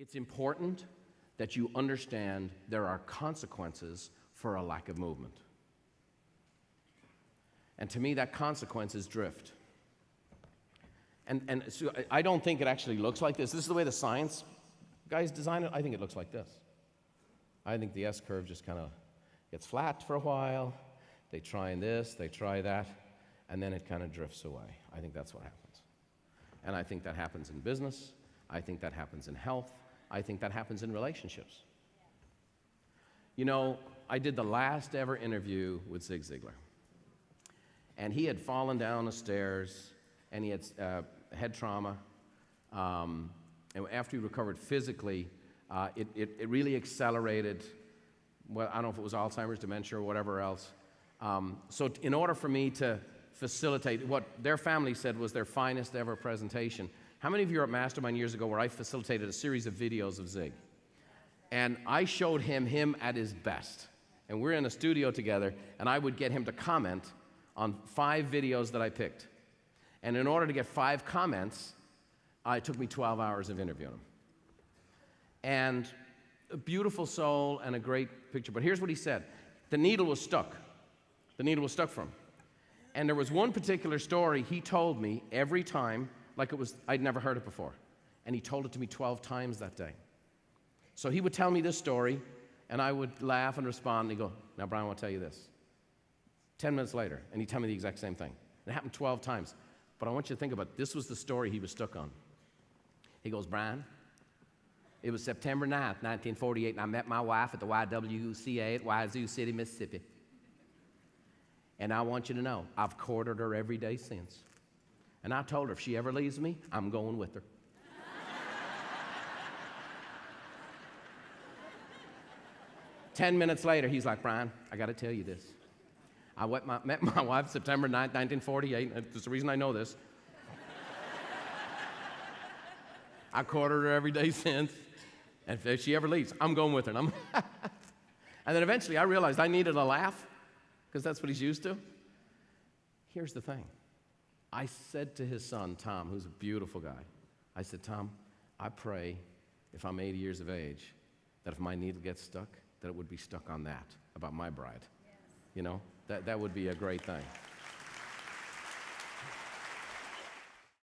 It's important that you understand there are consequences for a lack of movement. And to me, that consequence is drift. And so I don't think it actually looks like this. This is the way the science guys design it. I think it looks like this. I think the S-curve just kind of gets flat for a while. They try this, they try that, and then it kind of drifts away. I think that's what happens. And I think that happens in business. I think that happens in health. I think that happens in relationships. You know, I did the last ever interview with Zig Ziglar. And he had fallen down the stairs, and he had head trauma. And after he recovered physically, it really accelerated. Well, I don't know if it was Alzheimer's, dementia, or whatever else. So in order for me to facilitate what their family said was their finest ever presentation, how many of you were at Mastermind years ago where I facilitated a series of videos of Zig? And I showed him at his best. And we're in a studio together, and I would get him to comment on 5 videos that I picked. And in order to get 5 comments, it took me 12 hours of interviewing him. And a beautiful soul and a great picture. But here's what he said. The needle was stuck. The needle was stuck for him. And there was one particular story he told me every time, like it was, I'd never heard it before. And he told it to me 12 times that day. So he would tell me this story, and I would laugh and respond, and he'd go, now, Brian, I want to tell you this. 10 minutes later, and he'd tell me the exact same thing. It happened 12 times. But I want you to think about it. This was the story he was stuck on. He goes, Brian, it was September 9th, 1948, and I met my wife at the YWCA at Wazoo City, Mississippi. And I want you to know, I've courted her every day since. And I told her if she ever leaves me, I'm going with her. 10 minutes later, he's like, Brian, I got to tell you this. I met my wife September 9th, 1948. That's the reason I know this. I courted her every day since. And if she ever leaves, I'm going with her. And then eventually I realized I needed a laugh, because that's what he's used to. Here's the thing. I said to his son, Tom, who's a beautiful guy, I said, Tom, I pray if I'm 80 years of age, that if my needle gets stuck, that it would be stuck on that, about my bride. Yes. You know, that would be a great thing.